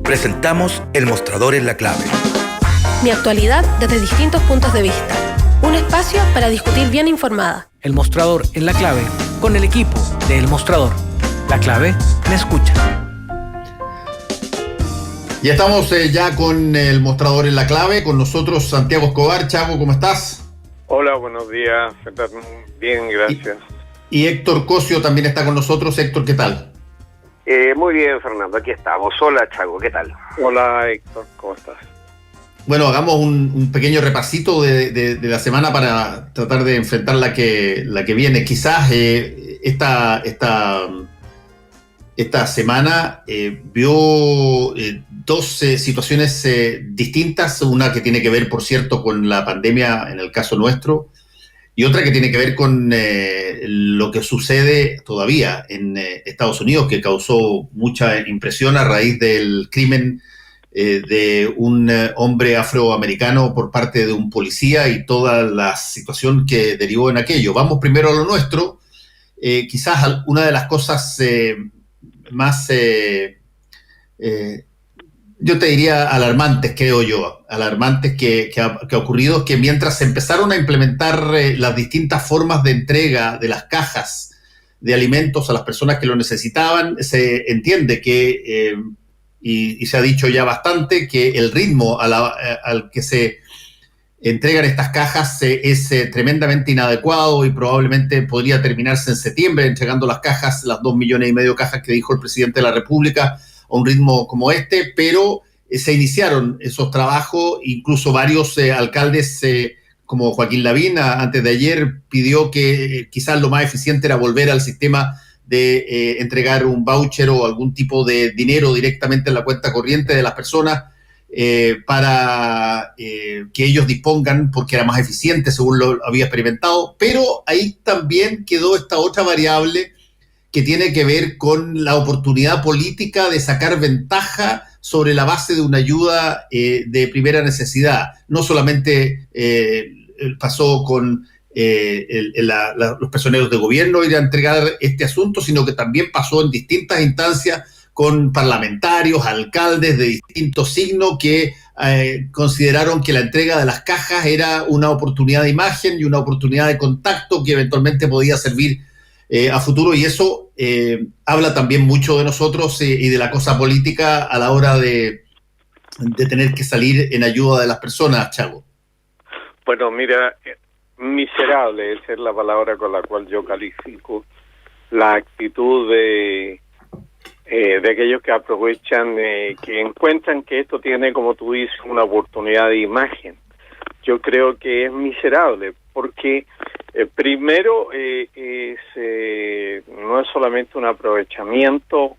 Presentamos El Mostrador en la Clave. Mi actualidad desde distintos puntos de vista. Un espacio para discutir bien informada. El Mostrador en la Clave, con el equipo de El Mostrador. La Clave me escucha. Ya estamos ya con El Mostrador en la Clave. Con nosotros Santiago Escobar. Chago, ¿cómo estás? Hola, buenos días. Bien, gracias. Y Héctor Cosio también está con nosotros. Héctor, ¿qué tal? Muy bien, Fernando, aquí estamos. Hola, Chago, ¿qué tal? Hola, Héctor, ¿cómo estás? Bueno, hagamos un pequeño repasito de la semana para tratar de enfrentar la que viene. Quizás esta semana vio dos situaciones distintas. Una que tiene que ver, por cierto, con la pandemia en el caso nuestro, y otra que tiene que ver con lo que sucede todavía en Estados Unidos, que causó mucha impresión a raíz del crimen de un hombre afroamericano por parte de un policía y toda la situación que derivó en aquello. Vamos primero a lo nuestro. Quizás una de las cosas más, yo te diría alarmantes, creo yo, que ha ocurrido, es que mientras se empezaron a implementar las distintas formas de entrega de las cajas de alimentos a las personas que lo necesitaban, se entiende que, y se ha dicho ya bastante, que el ritmo al que se entregan estas cajas es tremendamente inadecuado y probablemente podría terminarse en septiembre entregando las cajas, las 2,5 millones de cajas que dijo el presidente de la República, a un ritmo como este, pero se iniciaron esos trabajos. Incluso varios alcaldes, como Joaquín Lavín, antes de ayer pidió que quizás lo más eficiente era volver al sistema de entregar un voucher o algún tipo de dinero directamente en la cuenta corriente de las personas para que ellos dispongan, porque era más eficiente según lo había experimentado. Pero ahí también quedó esta otra variable que tiene que ver con la oportunidad política de sacar ventaja sobre la base de una ayuda de primera necesidad. No solamente pasó con los personeros de gobierno ir a entregar este asunto, sino que también pasó en distintas instancias con parlamentarios, alcaldes de distintos signos que consideraron que la entrega de las cajas era una oportunidad de imagen y una oportunidad de contacto que eventualmente podía servir a futuro, y eso habla también mucho de nosotros y de la cosa política a la hora de tener que salir en ayuda de las personas, Chago. Bueno, mira, miserable, esa es la palabra con la cual yo califico la actitud de aquellos que aprovechan, que encuentran que esto tiene, como tú dices, una oportunidad de imagen. Yo creo que es miserable, porque primero no es solamente un aprovechamiento,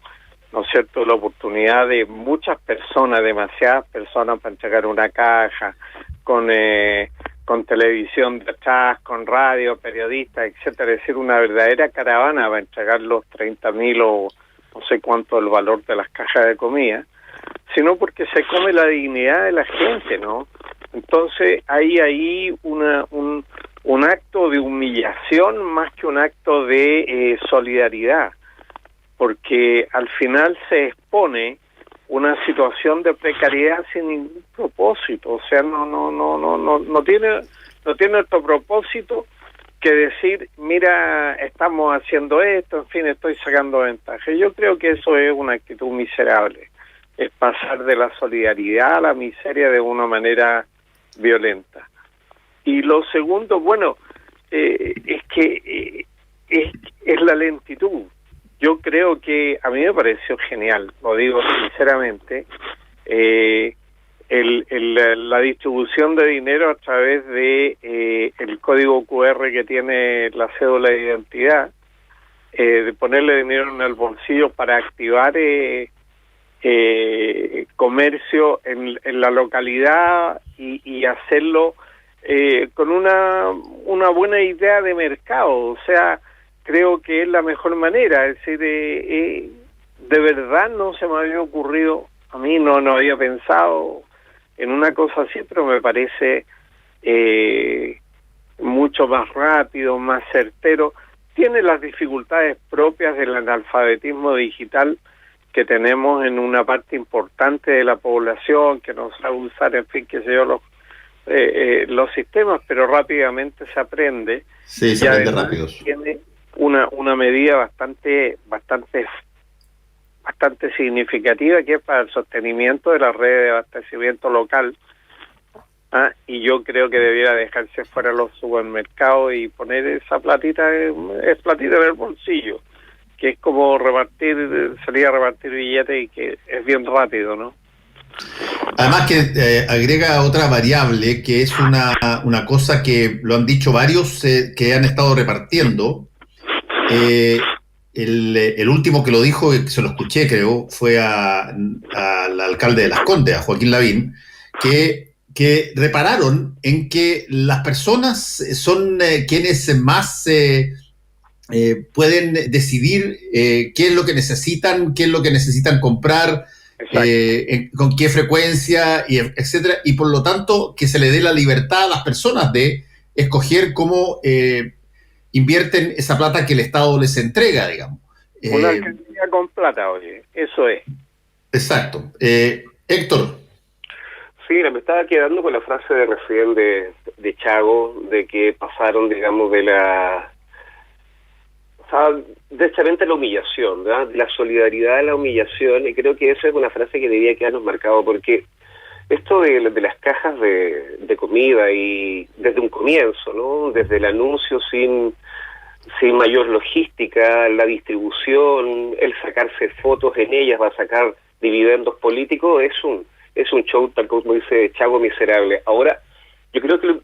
¿no es cierto?, la oportunidad de muchas personas, demasiadas personas para entregar una caja, con televisión detrás, con radio, periodistas, etcétera, es decir, una verdadera caravana para entregar los 30.000 o no sé cuánto el valor de las cajas de comida, sino porque se come la dignidad de la gente, ¿no? Entonces hay ahí un acto de humillación más que un acto de solidaridad, porque al final se expone una situación de precariedad sin ningún propósito. O sea, no tiene otro propósito que decir, mira, estamos haciendo esto, en fin, estoy sacando ventaja. Yo creo que eso es una actitud miserable, es pasar de la solidaridad a la miseria de una manera violenta. Y lo segundo, bueno, es que es la lentitud. Yo creo que a mí me pareció genial, lo digo sinceramente, la distribución de dinero a través de el código QR que tiene la cédula de identidad, de ponerle dinero en el bolsillo para activar comercio en la localidad y hacerlo con una buena idea de mercado. O sea, creo que es la mejor manera. Es decir, de verdad no se me había ocurrido, a mí no había pensado en una cosa así, pero me parece mucho más rápido, más certero. Tiene las dificultades propias del analfabetismo digital, que tenemos en una parte importante de la población que no sabe usar, en fin, qué sé yo, los sistemas, pero rápidamente se aprende. Sí, se aprende rápido. Tiene una medida bastante significativa, que es para el sostenimiento de la red de abastecimiento local. Y yo creo que debiera dejarse fuera los supermercados y poner esa platita, es platita en el bolsillo, que es como salir a repartir billetes, y que es bien rápido, ¿no? Además que agrega otra variable, que es una cosa que lo han dicho varios que han estado repartiendo. El último que lo dijo, se lo escuché creo, fue al alcalde de Las Condes, a Joaquín Lavín, que repararon en que las personas son quienes más pueden decidir qué es lo que necesitan comprar, con qué frecuencia, etcétera, y por lo tanto que se le dé la libertad a las personas de escoger cómo invierten esa plata que el Estado les entrega, digamos. Una alcaldía con plata, oye, eso es. Exacto. Héctor. Sí, me estaba quedando con la frase de recién de Chago, de que pasaron, digamos, derechamente a la humillación, ¿verdad? De la solidaridad a la humillación, y creo que esa es una frase que debía quedarnos marcado, porque esto de las cajas de comida, y desde un comienzo, ¿no? Desde el anuncio sin mayor logística, la distribución, el sacarse fotos en ellas va a sacar dividendos políticos, es un show, tal como dice Chago, miserable. Ahora, yo creo que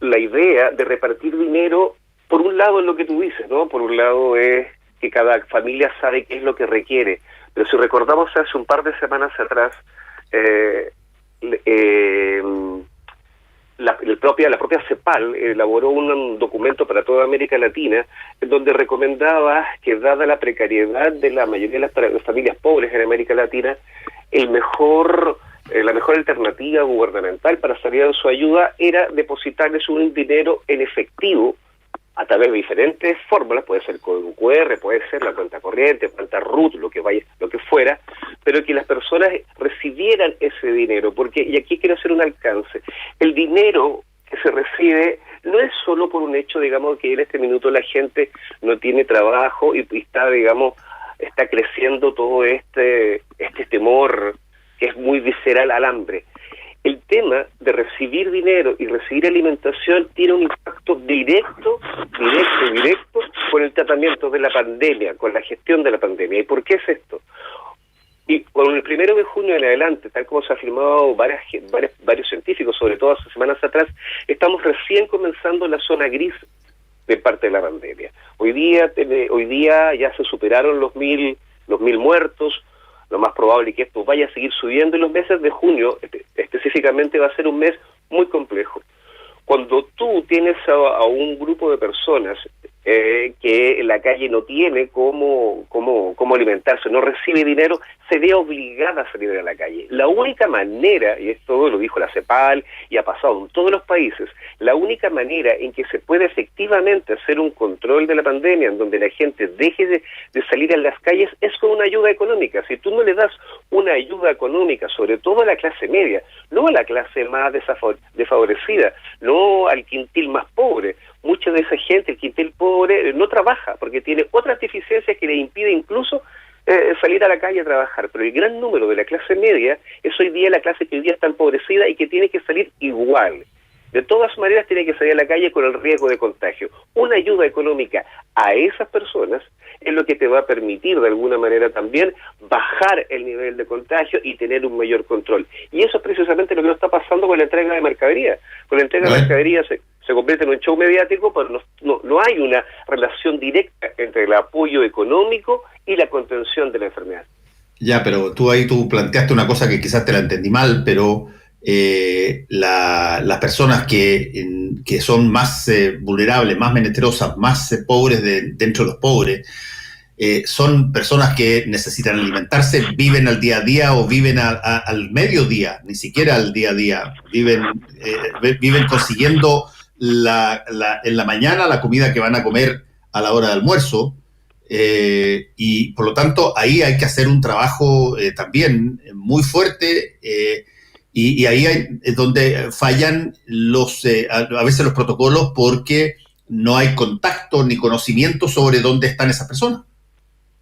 la idea de repartir dinero, por un lado es lo que tú dices, ¿no? Por un lado es que cada familia sabe qué es lo que requiere. Pero si recordamos hace un par de semanas atrás, la propia CEPAL elaboró un documento para toda América Latina en donde recomendaba que, dada la precariedad de la mayoría de las familias pobres en América Latina, la mejor alternativa gubernamental para salir en su ayuda era depositarles un dinero en efectivo a través de diferentes fórmulas, puede ser código QR, puede ser la cuenta corriente, cuenta RUT, lo que fuera, pero que las personas recibieran ese dinero, porque, y aquí quiero hacer un alcance, el dinero que se recibe no es solo por un hecho, digamos, que en este minuto la gente no tiene trabajo y está, digamos, está creciendo todo este temor que es muy visceral al hambre. El tema de recibir dinero y recibir alimentación tiene un impacto directo con el tratamiento de la pandemia, con la gestión de la pandemia. ¿Y por qué es esto? Y con el 1 de junio en adelante, tal como se ha afirmado varios científicos, sobre todo hace semanas atrás, estamos recién comenzando la zona gris de parte de la pandemia. Hoy día ya se superaron los mil muertos. Lo más probable es que esto vaya a seguir subiendo, y los meses de junio específicamente va a ser un mes muy complejo. Cuando tú tienes a un grupo de personas que en la calle no tiene cómo alimentarse, no recibe dinero, se ve obligada a salir a la calle. La única manera, y esto lo dijo la CEPAL y ha pasado en todos los países, la única manera en que se puede efectivamente hacer un control de la pandemia, en donde la gente deje de salir a las calles, es con una ayuda económica. Si tú no le das una ayuda económica, sobre todo a la clase media, no a la clase más desfavorecida, no al quintil más pobre, mucha de esa gente, el quintil pobre, no trabaja porque tiene otras deficiencias que le impide incluso salir a la calle a trabajar, pero el gran número de la clase media es hoy día la clase que hoy día está empobrecida y que tiene que salir igual. De todas maneras tiene que salir a la calle con el riesgo de contagio. Una ayuda económica a esas personas es lo que te va a permitir de alguna manera también bajar el nivel de contagio y tener un mayor control. Y eso es precisamente lo que nos está pasando con la entrega de mercadería. Con la entrega de mercadería se convierte en un show mediático, pero no hay una relación directa entre el apoyo económico y la contención de la enfermedad. Ya, pero tú planteaste una cosa que quizás te la entendí mal, pero las personas que son más vulnerables, más menesterosas, más pobres dentro de los pobres, son personas que necesitan alimentarse, viven al día a día o viven al mediodía, ni siquiera al día a día, viven consiguiendo en la mañana la comida que van a comer a la hora de almuerzo, y por lo tanto ahí hay que hacer un trabajo también muy fuerte, y ahí es donde fallan a veces los protocolos, porque no hay contacto ni conocimiento sobre dónde están esas personas.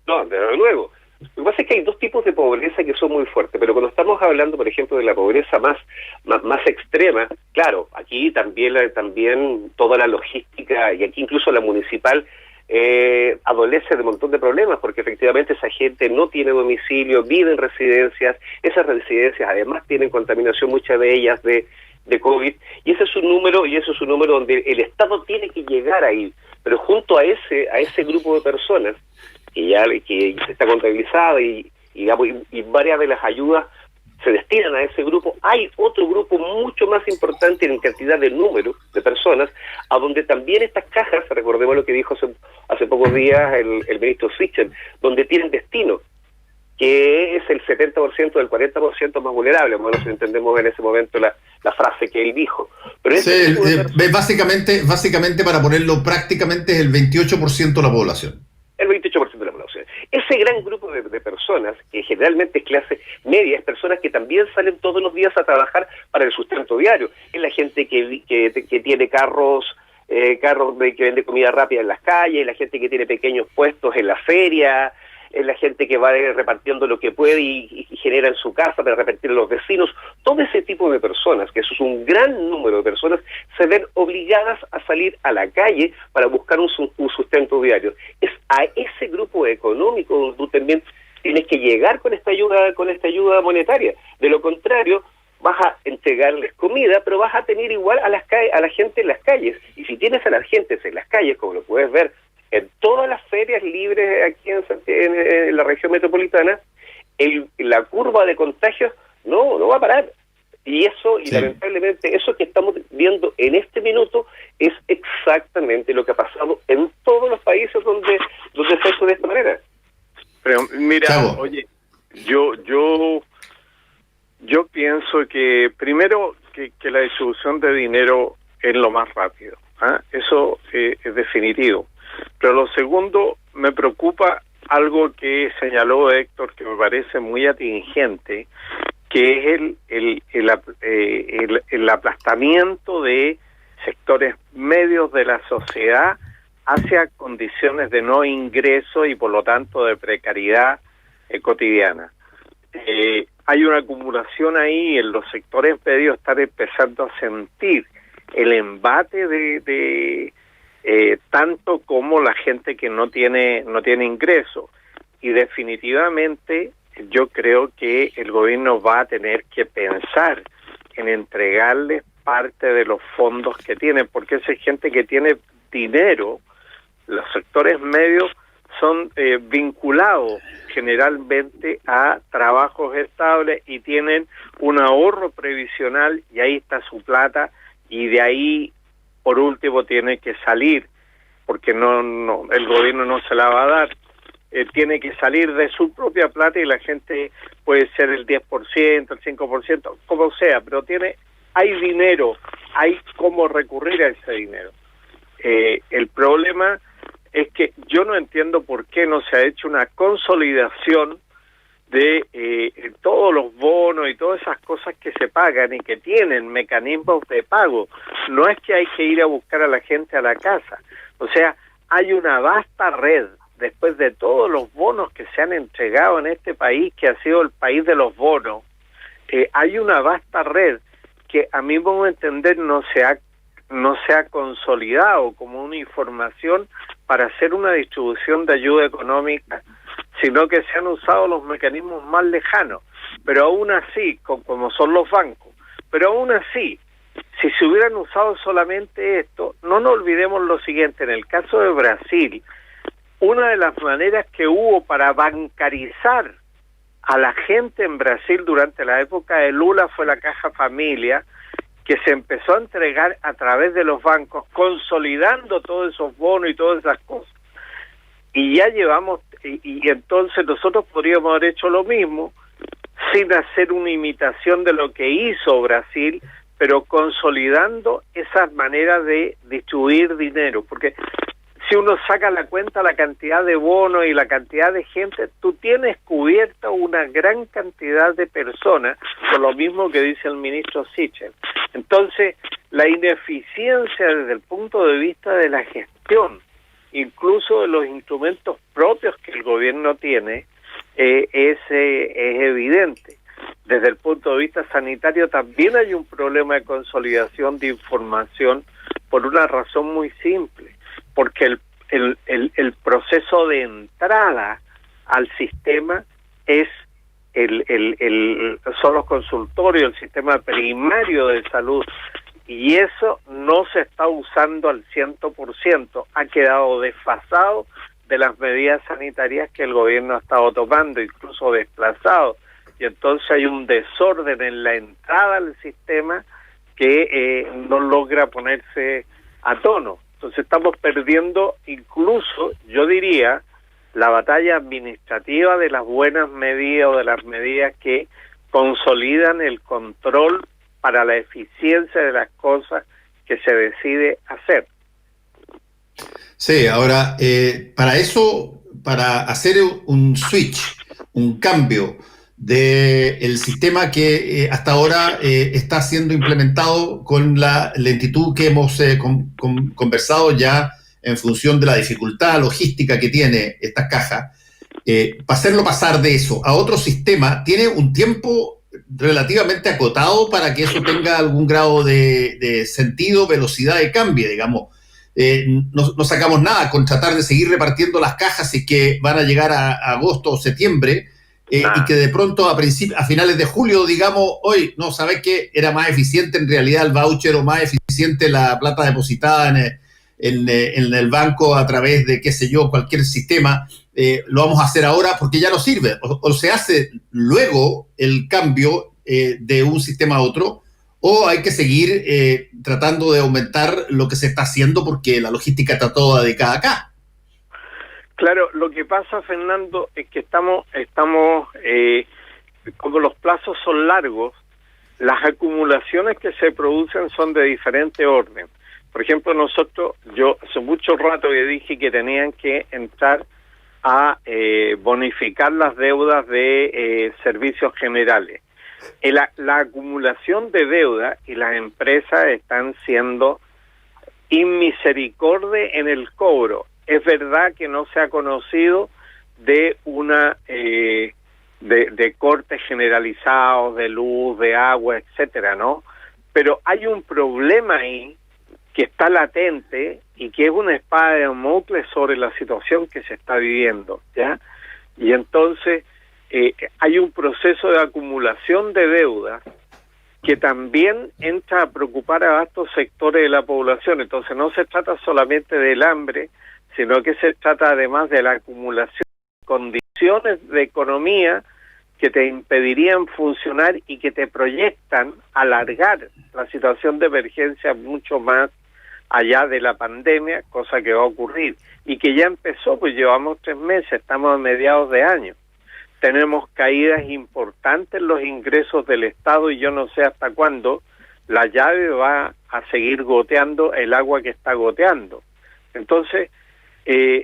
No, desde luego. Lo que pasa es que hay dos tipos de pobreza que son muy fuertes, pero cuando estamos hablando, por ejemplo, de la pobreza más extrema, claro, aquí también toda la logística, y aquí incluso la municipal, adolece de un montón de problemas, porque efectivamente esa gente no tiene domicilio, vive en residencias, esas residencias además tienen contaminación, muchas de ellas de COVID, y ese es un número donde el Estado tiene que llegar ahí, pero junto a ese grupo de personas que está contabilizada y varias de las ayudas se destinan a ese grupo, hay otro grupo mucho más importante en cantidad de número de personas, a donde también estas cajas, recordemos lo que dijo hace pocos días el ministro Sichel, donde tienen destino, que es el 70% del 40% más vulnerable, bueno, si entendemos en ese momento la frase que él dijo. Pero sí, básicamente, para ponerlo prácticamente, es el 28% de la población. El 28% de la población. Ese gran grupo de personas, que generalmente es clase media, es personas que también salen todos los días a trabajar para el sustento diario. Es la gente que tiene carros que vende comida rápida en las calles, es la gente que tiene pequeños puestos en la feria, es la gente que va repartiendo lo que puede y genera en su casa para repartir a los vecinos. Todo ese tipo de personas, que eso es un gran número de personas, se ven obligadas a salir a la calle para buscar un sustento diario. Es a ese grupo económico donde tú también tienes que llegar con esta ayuda monetaria. De lo contrario, vas a entregarles comida, pero vas a tener igual a la gente en las calles. Y si tienes a la gente en las calles, como lo puedes ver en todas las ferias libres aquí en la región metropolitana, la curva de contagios no va a parar. Y eso, y lamentablemente, eso que estamos viendo en este minuto es exactamente lo que ha pasado en todos los países donde se hace de esta manera. Pero mira, Chavo. Oye, yo pienso que primero que la distribución de dinero es lo más rápido, eso es definitivo. Pero lo segundo, me preocupa algo que señaló Héctor, que me parece muy atingente, que es el aplastamiento de sectores medios de la sociedad hacia condiciones de no ingreso y por lo tanto de precariedad cotidiana. Hay una acumulación ahí, en los sectores medios están empezando a sentir el embate de tanto como la gente que no tiene ingreso, y definitivamente yo creo que el gobierno va a tener que pensar en entregarles parte de los fondos que tienen, porque esa gente que tiene dinero, los sectores medios son vinculados generalmente a trabajos estables y tienen un ahorro previsional, y ahí está su plata, y de ahí por último tiene que salir, porque el gobierno no se la va a dar, tiene que salir de su propia plata, y la gente puede ser el 10%, el 5%, como sea, pero hay dinero, hay cómo recurrir a ese dinero. El problema es que yo no entiendo por qué no se ha hecho una consolidación de todos los bonos y todas esas cosas que se pagan y que tienen mecanismos de pago. No es que hay que ir a buscar a la gente a la casa. O sea, hay una vasta red, después de todos los bonos que se han entregado en este país, que ha sido el país de los bonos, hay una vasta red que a mi modo de entender no se ha consolidado como una información para hacer una distribución de ayuda económica, sino que se han usado los mecanismos más lejanos, pero aún así, como son los bancos, pero aún así, si se hubieran usado solamente esto, no nos olvidemos lo siguiente: en el caso de Brasil, una de las maneras que hubo para bancarizar a la gente en Brasil durante la época de Lula fue la Caja Familia, que se empezó a entregar a través de los bancos, consolidando todos esos bonos y todas esas cosas. Y ya llevamos, y entonces nosotros podríamos haber hecho lo mismo, sin hacer una imitación de lo que hizo Brasil, pero consolidando esas maneras de distribuir dinero. Porque si uno saca la cuenta, la cantidad de bonos y la cantidad de gente, tú tienes cubierta una gran cantidad de personas, por lo mismo que dice el ministro Sichel. Entonces, la ineficiencia desde el punto de vista de la gestión, incluso de los instrumentos propios que el gobierno tiene, es evidente. Desde el punto de vista sanitario también hay un problema de consolidación de información por una razón muy simple, porque el proceso de entrada al sistema es son los consultorios, el sistema primario de salud, y eso no se está usando al 100%, ha quedado desfasado de las medidas sanitarias que el gobierno ha estado tomando, incluso desplazado, y entonces hay un desorden en la entrada al sistema que no logra ponerse a tono. Entonces estamos perdiendo incluso, yo diría, la batalla administrativa de las buenas medidas o de las medidas que consolidan el control para la eficiencia de las cosas que se decide hacer. Sí, ahora, para eso, para hacer un switch, un cambio del sistema que hasta ahora está siendo implementado con la lentitud que hemos conversado ya en función de la dificultad logística que tiene estas cajas, para hacerlo pasar de eso a otro sistema, tiene un tiempo relativamente acotado para que eso tenga algún grado de sentido, velocidad de cambio, digamos. No sacamos nada con tratar de seguir repartiendo las cajas y que van a llegar a agosto o septiembre, y que de pronto a finales de julio digamos, hoy, no, ¿sabes qué? Era más eficiente en realidad el voucher o más eficiente la plata depositada en el banco a través de, qué sé yo, cualquier sistema. Lo vamos a hacer ahora porque ya no sirve. O se hace luego el cambio de un sistema a otro, o hay que seguir tratando de aumentar lo que se está haciendo porque la logística está toda dedicada acá. Claro, lo que pasa, Fernando, es que estamos como los plazos son largos, las acumulaciones que se producen son de diferente orden. Por ejemplo, yo hace mucho rato que dije que tenían que entrar a bonificar las deudas de servicios generales. La acumulación de deuda y las empresas están siendo inmisericordia en el cobro. Es verdad que no se ha conocido de de cortes generalizados de luz, de agua, etcétera, ¿no? Pero hay un problema ahí que está latente y que es una espada de Damocles sobre la situación que se está viviendo, ¿ya? Y entonces hay un proceso de acumulación de deuda que también entra a preocupar a vastos sectores de la población. Entonces no se trata solamente del hambre, sino que se trata además de la acumulación de condiciones de economía que te impedirían funcionar y que te proyectan alargar la situación de emergencia mucho más allá de la pandemia, cosa que va a ocurrir y que ya empezó, pues llevamos 3 meses, estamos a mediados de año. Tenemos caídas importantes en los ingresos del Estado y yo no sé hasta cuándo la llave va a seguir goteando el agua que está goteando. Entonces,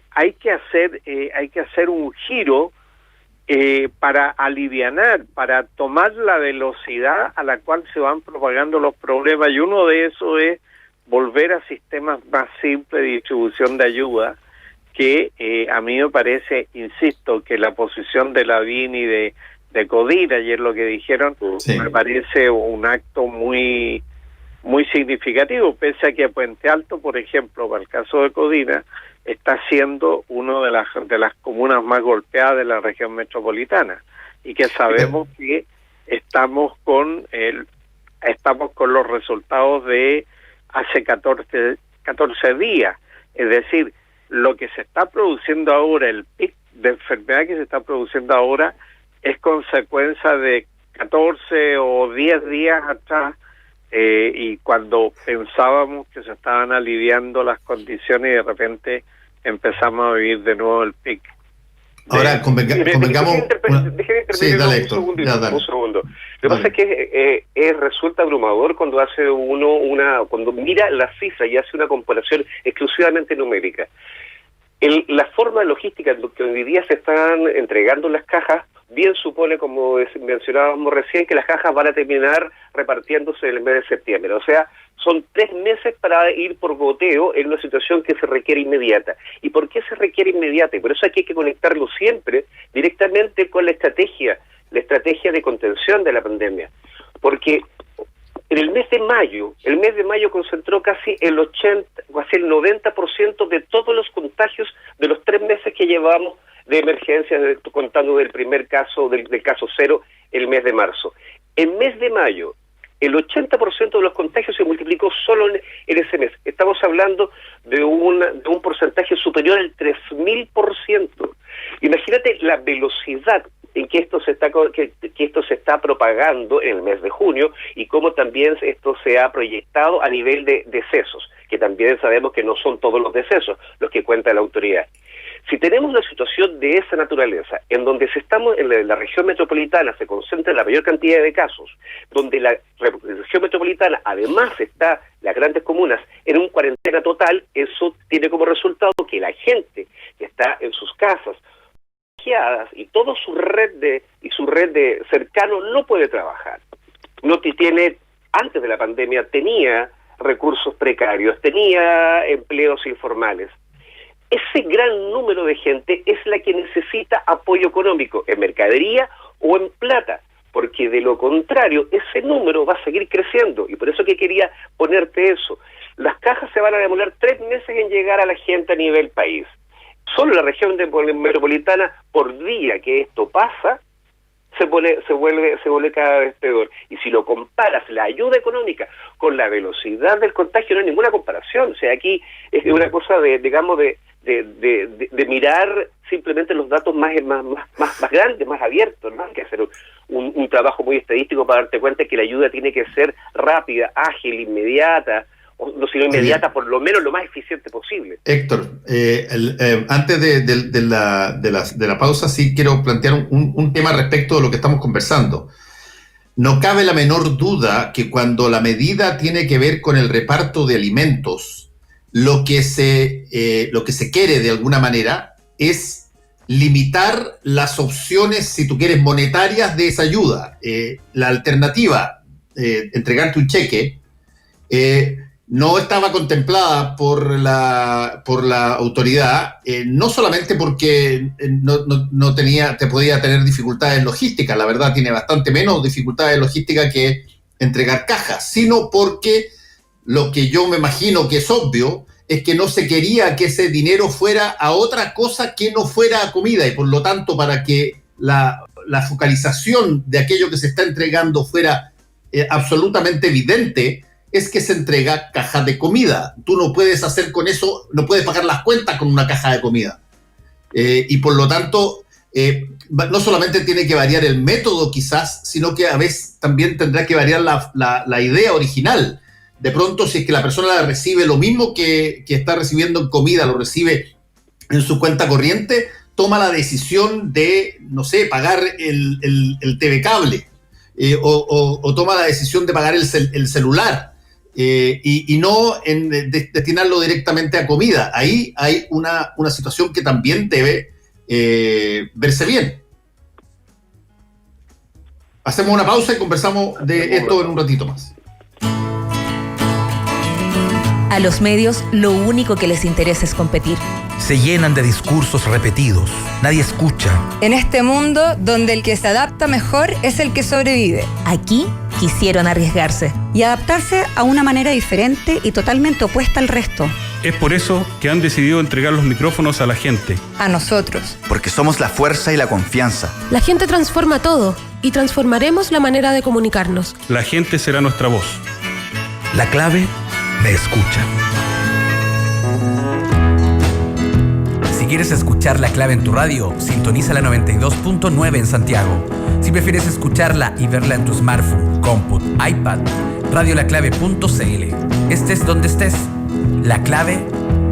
hay que hacer un giro para alivianar, para tomar la velocidad a la cual se van propagando los problemas, y uno de esos es volver a sistemas más simples de distribución de ayuda, que a mí me parece, insisto, que la posición de Lavín y de Codina, ayer lo que dijeron, sí, me parece un acto muy significativo, pese a que Puente Alto, por ejemplo, para el caso de Codina, está siendo una de las comunas más golpeadas de la región metropolitana, y que sabemos que estamos con los resultados de hace 14 días, es decir, lo que se está produciendo ahora, el pic de enfermedad que se está produciendo ahora, es consecuencia de 14 o 10 días atrás, y cuando pensábamos que se estaban aliviando las condiciones y de repente empezamos a vivir de nuevo el pic. Ahora, convengamos... Déjeme intervenir un segundo. Lo que pasa es que resulta abrumador cuando hace cuando mira las cifras y hace una comparación exclusivamente numérica. La forma logística en que hoy día se están entregando las cajas, bien supone, como mencionábamos recién, que las cajas van a terminar repartiéndose en el mes de septiembre. O sea, son 3 meses para ir por goteo en una situación que se requiere inmediata. ¿Y por qué se requiere inmediata? Y por eso aquí hay que conectarlo siempre directamente con la estrategia de contención de la pandemia. Porque en el mes de mayo concentró casi el 90% de todos los contagios de los 3 meses que llevamos de emergencia, contando del primer caso, del caso cero, el mes de marzo. En mes de mayo, el 80% de los contagios se multiplicó solo en ese mes. Estamos hablando de un porcentaje superior al 3000%. Imagínate la velocidad en que esto se está propagando en el mes de junio y cómo también esto se ha proyectado a nivel de decesos, que también sabemos que no son todos los decesos los que cuenta la autoridad. Si tenemos una situación de esa naturaleza, en donde en la región metropolitana se concentra la mayor cantidad de casos, donde la región metropolitana además está, las grandes comunas, en un cuarentena total, eso tiene como resultado que la gente que está en sus casas, y toda su red de cercanos no puede trabajar. Antes de la pandemia tenía recursos precarios, tenía empleos informales. Ese gran número de gente es la que necesita apoyo económico en mercadería o en plata, porque de lo contrario ese número va a seguir creciendo, y por eso que quería ponerte eso. Las cajas se van a demorar 3 meses en llegar a la gente a nivel país. Solo la región metropolitana, por día que esto pasa, se vuelve cada vez peor. Y si lo comparas la ayuda económica con la velocidad del contagio, no hay ninguna comparación. O sea, aquí es una cosa de mirar simplemente los datos más grandes, más abiertos, ¿no? Hay que hacer un trabajo muy estadístico para darte cuenta que la ayuda tiene que ser rápida, ágil, inmediata, no sino inmediata, por lo menos lo más eficiente posible. Héctor, antes de la pausa, sí quiero plantear un tema respecto de lo que estamos conversando. No cabe la menor duda que cuando la medida tiene que ver con el reparto de alimentos, lo que se quiere de alguna manera es limitar las opciones, si tú quieres, monetarias de esa ayuda. La alternativa, entregarte un cheque, no estaba contemplada por la autoridad, no solamente porque te podía tener dificultades logísticas, la verdad tiene bastante menos dificultades logísticas que entregar cajas, sino porque lo que yo me imagino que es obvio es que no se quería que ese dinero fuera a otra cosa que no fuera a comida, y por lo tanto, para que la focalización de aquello que se está entregando fuera absolutamente evidente, es que se entrega caja de comida. Tú no puedes hacer con eso, no puedes pagar las cuentas con una caja de comida. Y por lo tanto, no solamente tiene que variar el método quizás, sino que a veces también tendrá que variar la idea original. De pronto, si es que la persona recibe lo mismo que está recibiendo en comida, lo recibe en su cuenta corriente, toma la decisión de, no sé, pagar el TV cable, o toma la decisión de pagar el celular. Y no destinarlo directamente a comida. Ahí hay una situación que también debe verse bien. Hacemos una pausa y conversamos de esto en un ratito más. A los medios lo único que les interesa es competir. Se llenan de discursos repetidos. Nadie escucha. En este mundo donde el que se adapta mejor es el que sobrevive. Aquí quisieron arriesgarse y adaptarse a una manera diferente y totalmente opuesta al resto. Es por eso que han decidido entregar los micrófonos a la gente. A nosotros. Porque somos la fuerza y la confianza. La gente transforma todo y transformaremos la manera de comunicarnos. La gente será nuestra voz. La clave me escucha. Si quieres escuchar La Clave en tu radio, sintoniza la 92.9 en Santiago. Si prefieres escucharla y verla en tu smartphone, cómput, iPad, radiolaclave.cl. Estés donde estés, La Clave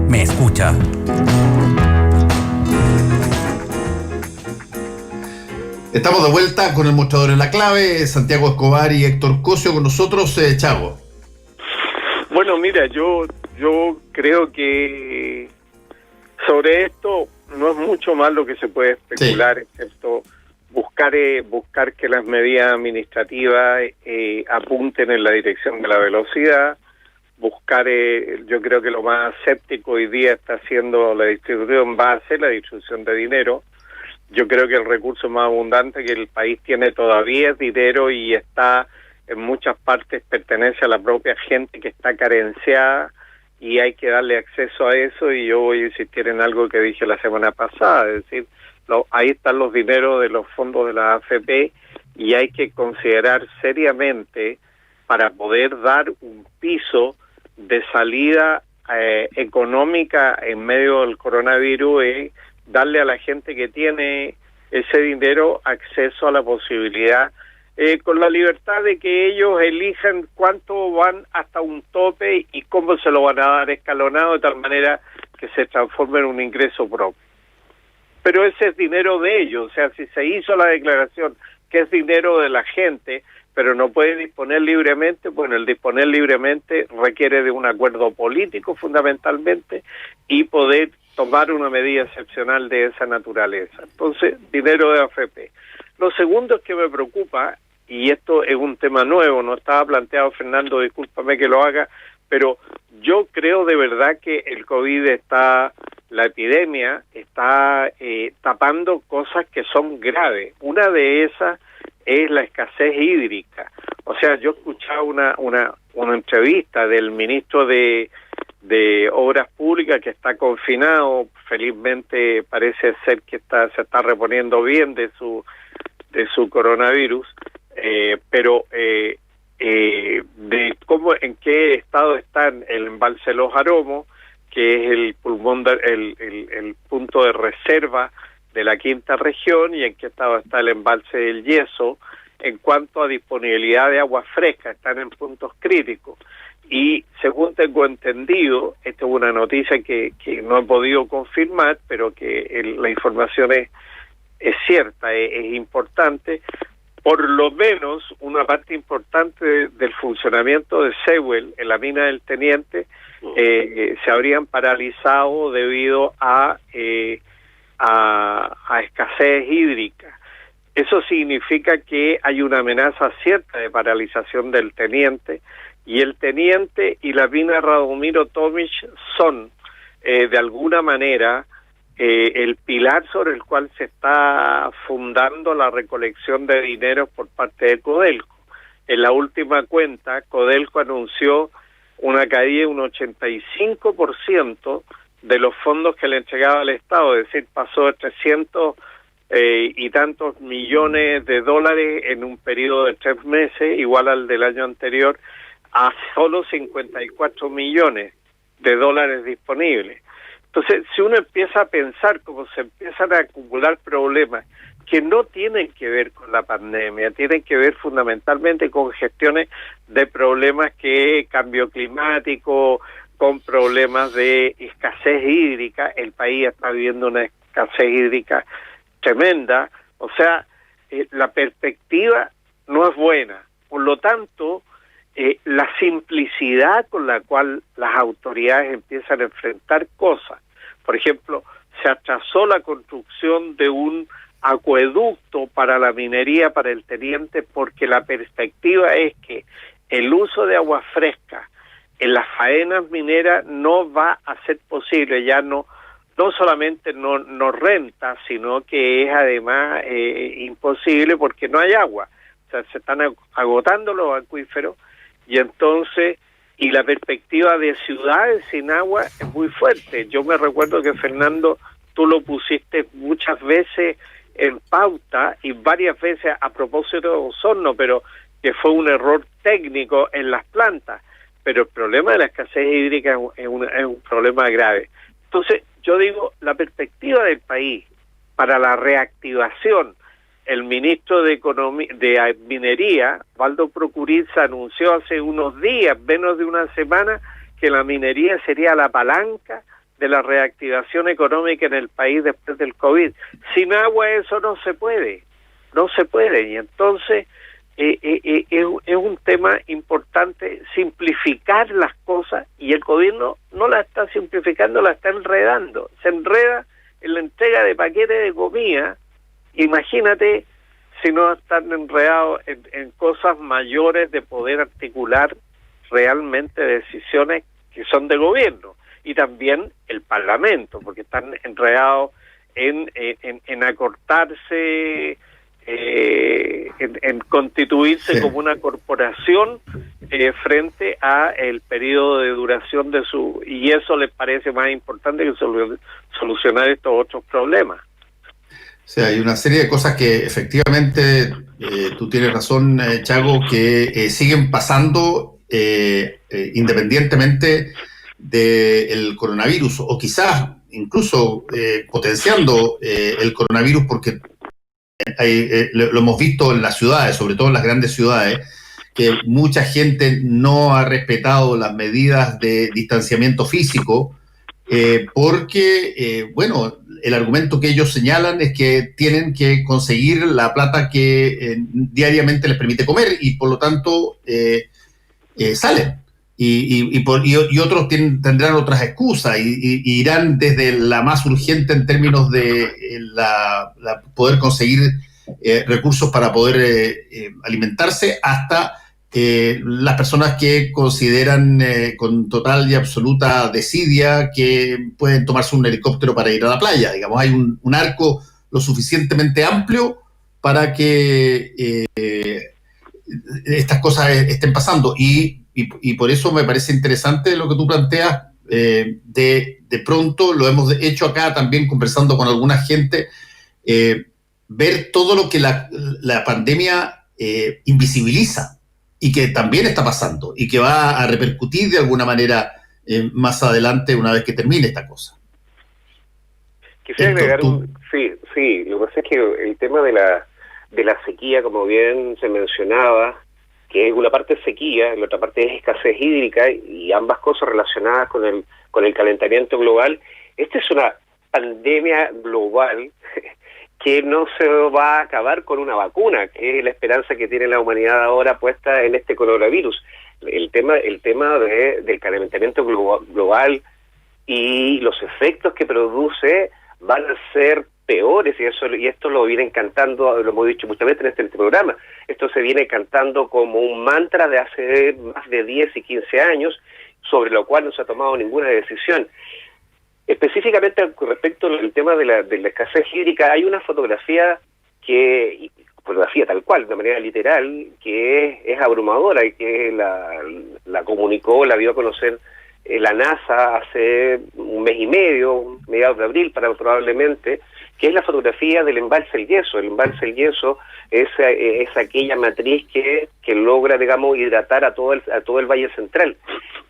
me escucha. Estamos de vuelta con el mostrador en La Clave, Santiago Escobar y Héctor Cosio con nosotros. Chavo. Bueno, mira, yo creo que Sobre esto no es mucho más lo que se puede especular, excepto buscar que las medidas administrativas apunten en la dirección de la velocidad, buscar, yo creo que lo más escéptico hoy día está haciendo la distribución, va a ser la distribución de dinero. Yo creo que el recurso más abundante que el país tiene todavía es dinero y está en muchas partes, pertenece a la propia gente que está carenciada y hay que darle acceso a eso, y yo voy a insistir en algo que dije la semana pasada, es decir, ahí están los dineros de los fondos de la AFP y hay que considerar seriamente para poder dar un piso de salida económica en medio del coronavirus, darle a la gente que tiene ese dinero acceso a la posibilidad, con la libertad de que ellos elijan cuánto van hasta un tope y cómo se lo van a dar escalonado de tal manera que se transforme en un ingreso propio. Pero ese es dinero de ellos, o sea, si se hizo la declaración que es dinero de la gente, pero no puede disponer libremente, bueno, el disponer libremente requiere de un acuerdo político fundamentalmente y poder tomar una medida excepcional de esa naturaleza. Entonces, dinero de AFP. Lo segundo es que me preocupa, y esto es un tema nuevo, no estaba planteado, Fernando, discúlpame que lo haga, pero yo creo de verdad que el COVID la epidemia está tapando cosas que son graves. Una de esas es la escasez hídrica. O sea, yo escuchaba una entrevista del ministro de Obras Públicas que está confinado, felizmente parece ser que se está reponiendo bien de su coronavirus, pero de cómo, en qué estado está el embalse Los Jaromos, que es el pulmón, el punto de reserva de la quinta región, y en qué estado está el embalse del Yeso en cuanto a disponibilidad de agua fresca. Están en puntos críticos. Y según tengo entendido, esta es una noticia que no he podido confirmar, pero que la información es cierta, es importante. Por lo menos una parte importante del funcionamiento de Sewell en la mina del Teniente se habrían paralizado debido a escasez hídrica. Eso significa que hay una amenaza cierta de paralización del Teniente, y el Teniente y la mina Radomiro Tomic son de alguna manera el pilar sobre el cual se está fundando la recolección de dinero por parte de Codelco. En la última cuenta, Codelco anunció una caída de un 85% de los fondos que le entregaba al Estado, es decir, pasó de 300 y tantos millones de dólares en un periodo de 3 meses, igual al del año anterior, a solo 54 millones de dólares disponibles. Entonces, si uno empieza a pensar cómo se empiezan a acumular problemas que no tienen que ver con la pandemia, tienen que ver fundamentalmente con gestiones de problemas que cambio climático, con problemas de escasez hídrica. El país está viviendo una escasez hídrica tremenda, o sea, la perspectiva no es buena. Por lo tanto, la simplicidad con la cual las autoridades empiezan a enfrentar cosas. Por ejemplo, se atrasó la construcción de un acueducto para la minería, para el Teniente, porque la perspectiva es que el uso de agua fresca en las faenas mineras no va a ser posible, ya no solamente no renta, sino que es además imposible porque no hay agua. O sea, se están agotando los acuíferos, y entonces, y la perspectiva de ciudades sin agua es muy fuerte. Yo me recuerdo que, Fernando, tú lo pusiste muchas veces en pauta y varias veces a propósito de Osorno, pero que fue un error técnico en las plantas. Pero el problema de la escasez hídrica es un problema grave. Entonces, yo digo, la perspectiva del país para la reactivación, el ministro de Minería, Waldo Procuriza, anunció hace unos días, menos de una semana, que la minería sería la palanca de la reactivación económica en el país después del COVID. Sin agua eso no se puede, y entonces es un tema importante simplificar las cosas, y el gobierno no las está simplificando, las está enredando. Se enreda en la entrega de paquetes de comida. Imagínate si no están enredados en cosas mayores de poder articular realmente decisiones que son de gobierno, y también el Parlamento, porque están enredados en acortarse, en constituirse como una corporación frente a el periodo de duración de su, y eso les parece más importante que solucionar estos otros problemas. O sea, hay una serie de cosas que efectivamente, tú tienes razón, Chago, que siguen pasando independientemente del coronavirus, o quizás incluso potenciando el coronavirus, porque lo hemos visto en las ciudades, sobre todo en las grandes ciudades, que mucha gente no ha respetado las medidas de distanciamiento físico, porque, bueno, el argumento que ellos señalan es que tienen que conseguir la plata que diariamente les permite comer, y por lo tanto salen. Y otros tendrán otras excusas y irán desde la más urgente en términos de poder conseguir recursos para poder alimentarse, hasta las personas que consideran con total y absoluta desidia que pueden tomarse un helicóptero para ir a la playa. Digamos, hay un arco lo suficientemente amplio para que estas cosas estén pasando, y por eso me parece interesante lo que tú planteas. De pronto, lo hemos hecho acá también conversando con alguna gente, ver todo lo que la pandemia invisibiliza, y que también está pasando, y que va a repercutir de alguna manera más adelante, una vez que termine esta cosa. Quisiera agregar sí, lo que pasa es que el tema de la sequía, como bien se mencionaba, que una parte es sequía, la otra parte es escasez hídrica, y ambas cosas relacionadas con el calentamiento global. Esta es una pandemia global que no se va a acabar con una vacuna, que es la esperanza que tiene la humanidad ahora puesta en este coronavirus. El tema del calentamiento global y los efectos que produce van a ser peores, y esto lo vienen cantando, lo hemos dicho muchas veces en este programa, esto se viene cantando como un mantra de hace más de 10 y 15 años, sobre lo cual no se ha tomado ninguna decisión. Específicamente respecto al tema de la escasez hídrica, hay una fotografía tal cual, de manera literal, que es abrumadora, y que la comunicó, la dio a conocer la NASA hace un mes y medio, mediados de abril probablemente, que es la fotografía del embalse El Yeso. El embalse El Yeso es aquella matriz que logra, digamos, hidratar a todo el Valle Central.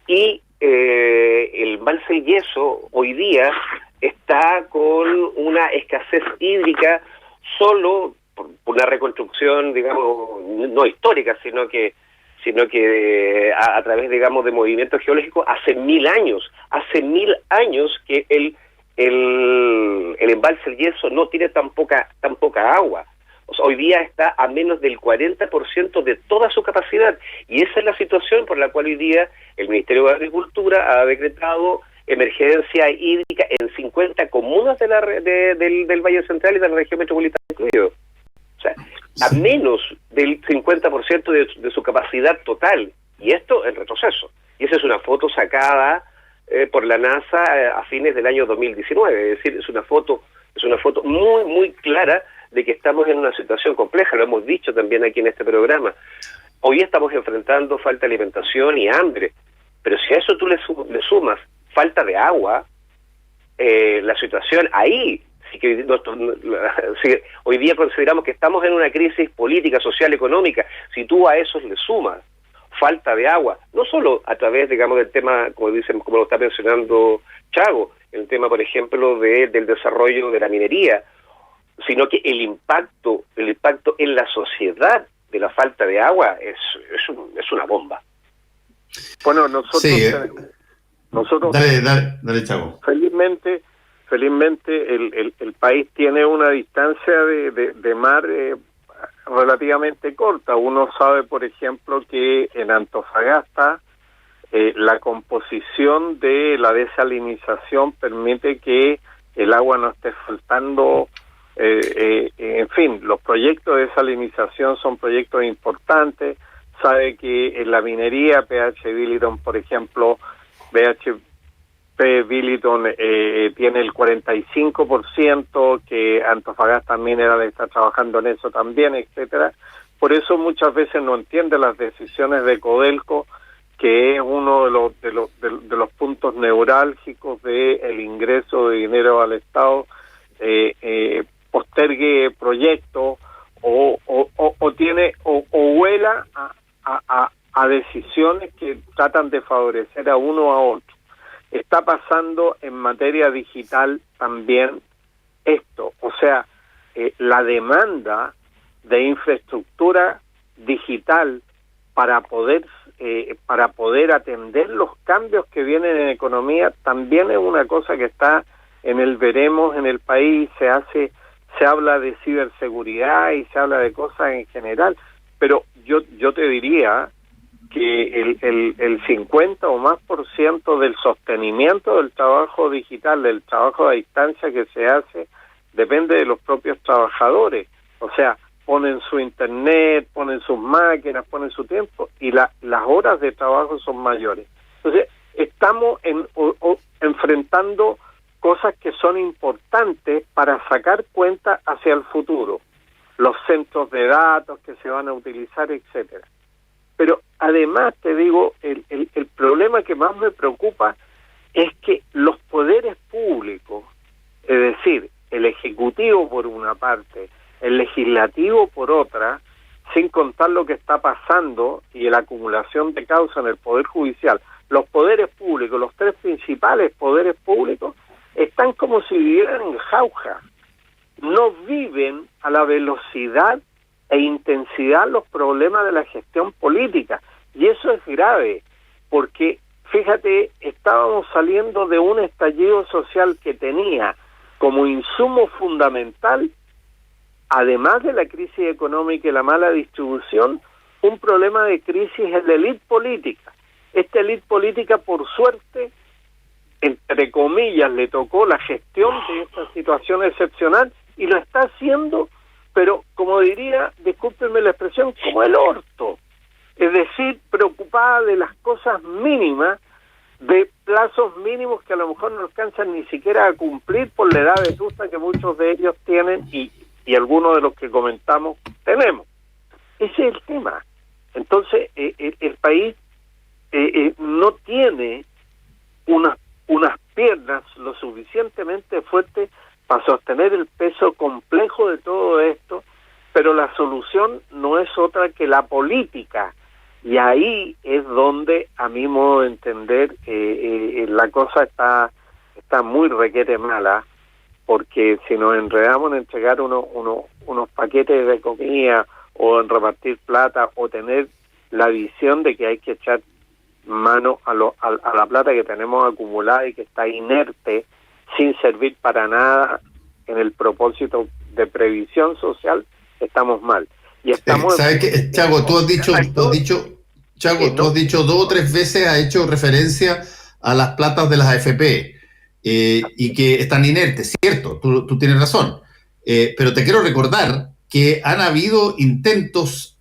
Y el embalse El Yeso hoy día está con una escasez hídrica solo por una reconstrucción, digamos, no histórica, sino que a través, digamos, de movimientos geológicos hace 1000 años que el embalse El Yeso no tiene tan poca agua. O sea, hoy día está a menos del 40% de toda su capacidad, y esa es la situación por la cual hoy día el Ministerio de Agricultura ha decretado emergencia hídrica en 50 comunas del Valle Central y de la región metropolitana incluido. O sea, a menos del 50% de su capacidad total, y esto en retroceso. Y esa es una foto sacada por la NASA a fines del año 2019, es decir, es una foto muy, muy clara de que estamos en una situación compleja, lo hemos dicho también aquí en este programa. Hoy estamos enfrentando falta de alimentación y hambre, pero si a eso tú le sumas falta de agua, la situación ahí, sí que hoy día consideramos que estamos en una crisis política, social, económica. Si tú a eso le sumas falta de agua, no solo a través, digamos, del tema, como lo está mencionando Chago, el tema, por ejemplo, del desarrollo de la minería, sino que el impacto en la sociedad de la falta de agua es una bomba. Bueno, nosotros dale, Chago. Felizmente el país tiene una distancia de mar relativamente corta. Uno sabe, por ejemplo, que en Antofagasta la composición de la desalinización permite que el agua no esté faltando. En fin, los proyectos de desalinización son proyectos importantes. Sabe que en la minería PH Billiton, por ejemplo, BHP Billiton tiene el 45%, que Antofagasta Mineral está trabajando en eso también, etcétera. Por eso muchas veces no entiende las decisiones de Codelco, que es uno de los puntos neurálgicos del ingreso de dinero al Estado, postergue proyectos o huela a decisiones que tratan de favorecer a uno o a otro. Está pasando en materia digital también esto, o sea, la demanda de infraestructura digital para poder atender los cambios que vienen en economía también es una cosa que está en el veremos en el país. Se habla de ciberseguridad y se habla de cosas en general, pero yo te diría que el 50 o más % del sostenimiento del trabajo digital, del trabajo a distancia que se hace, depende de los propios trabajadores. O sea, ponen su internet, ponen sus máquinas, ponen su tiempo, y las horas de trabajo son mayores. Entonces, estamos enfrentando cosas que son importantes para sacar cuenta hacia el futuro. Los centros de datos que se van a utilizar, etcétera. Pero además, te digo, el problema que más me preocupa es que los poderes públicos, es decir, el Ejecutivo por una parte, el Legislativo por otra, sin contar lo que está pasando y la acumulación de causa en el Poder Judicial, los poderes públicos, los tres principales poderes públicos, están como si vivieran en jauja. No viven a la velocidad e intensidad los problemas de la gestión política. Y eso es grave, porque, fíjate, estábamos saliendo de un estallido social que tenía como insumo fundamental, además de la crisis económica y la mala distribución, un problema de crisis en la élite política. Esta élite política, por suerte, entre comillas, le tocó la gestión de esta situación excepcional y lo está haciendo, pero como diría, discúlpenme la expresión, como el orto. Es decir, preocupada de las cosas mínimas, de plazos mínimos que a lo mejor no alcanzan ni siquiera a cumplir por la edad vetusta que muchos de ellos tienen y algunos de los que comentamos tenemos. Ese es el tema. Entonces, el país no tiene unas piernas lo suficientemente fuertes para sostener el peso complejo de todo esto, pero la solución no es otra que la política. Y ahí es donde, a mi modo de entender, la cosa está muy requete mala, porque si nos enredamos en entregar unos paquetes de comida o en repartir plata o tener la visión de que hay que echar mano a la plata que tenemos acumulada y que está inerte, sin servir para nada en el propósito de previsión social, estamos mal. Y estamos ¿sabes qué, Chago? Tú has dicho 2 o 3 veces, has hecho referencia a las platas de las AFP y que están inertes, cierto, tú tienes razón, pero te quiero recordar que han habido intentos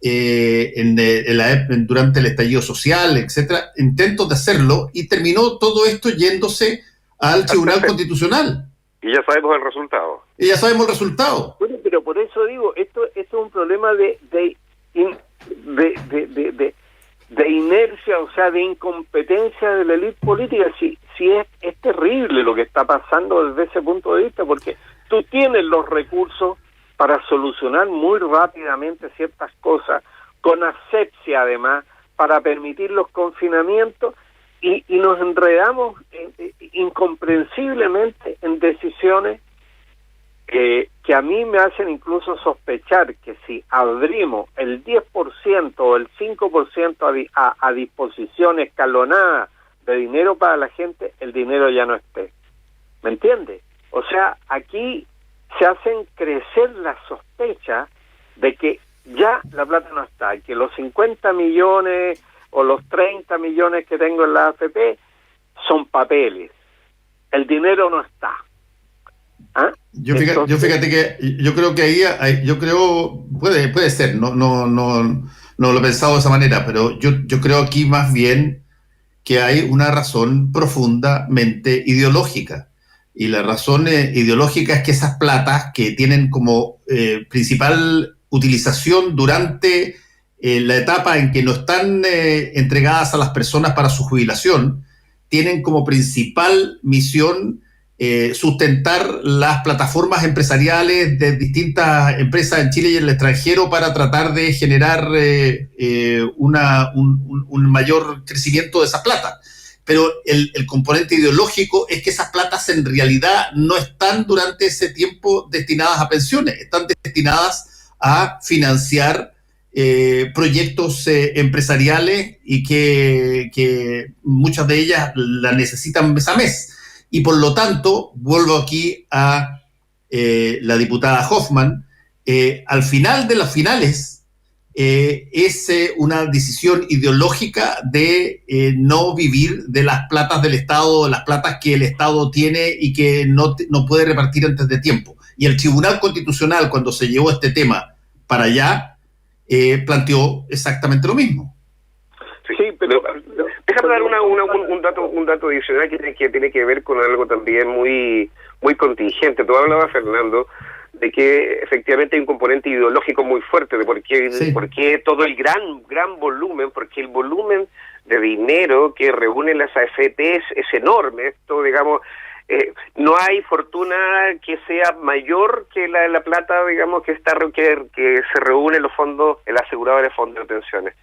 durante el estallido social, etcétera, intentos de hacerlo, y terminó todo esto yéndose al Tribunal Constitucional. Y ya sabemos el resultado. Bueno, pero por eso digo, esto es un problema de inercia, o sea, de incompetencia de la élite política. Si es terrible lo que está pasando desde ese punto de vista, porque tú tienes los recursos para solucionar muy rápidamente ciertas cosas, con asepsia además, para permitir los confinamientos, y nos enredamos incomprensiblemente en decisiones que a mí me hacen incluso sospechar que si abrimos el 10% o el 5% a disposición escalonada de dinero para la gente, el dinero ya no esté. ¿Me entiendes? O sea, aquí se hacen crecer la sospecha de que ya la plata no está, y que los 50 millones o los 30 millones que tengo en la AFP son papeles. El dinero no está. ¿Ah? Yo fíjate que yo creo que ahí puede ser, no lo he pensado de esa manera, pero yo creo aquí más bien que hay una razón profundamente ideológica. Y la razón ideológica es que esas platas que tienen como principal utilización durante la etapa en que no están entregadas a las personas para su jubilación, tienen como principal misión sustentar las plataformas empresariales de distintas empresas en Chile y en el extranjero para tratar de generar un mayor crecimiento de esa plata. Pero el componente ideológico es que esas platas en realidad no están durante ese tiempo destinadas a pensiones, están destinadas a financiar proyectos empresariales y que muchas de ellas la necesitan mes a mes. Y por lo tanto, vuelvo aquí a la diputada Hoffman, al final de las finales es una decisión ideológica de no vivir de las platas del Estado, de las platas que el Estado tiene y que no puede repartir antes de tiempo. Y el Tribunal Constitucional, cuando se llevó este tema para allá, planteó exactamente lo mismo. Sí, pero déjame dar un dato adicional que tiene que ver con algo también muy contingente. Tú hablabas, Fernando, de que efectivamente hay un componente ideológico muy fuerte de por qué todo el gran volumen, porque el volumen de dinero que reúnen las AFPs es enorme. Esto, digamos, no hay fortuna que sea mayor que la plata, digamos, que se reúne en los fondos, el asegurador de fondos de pensiones.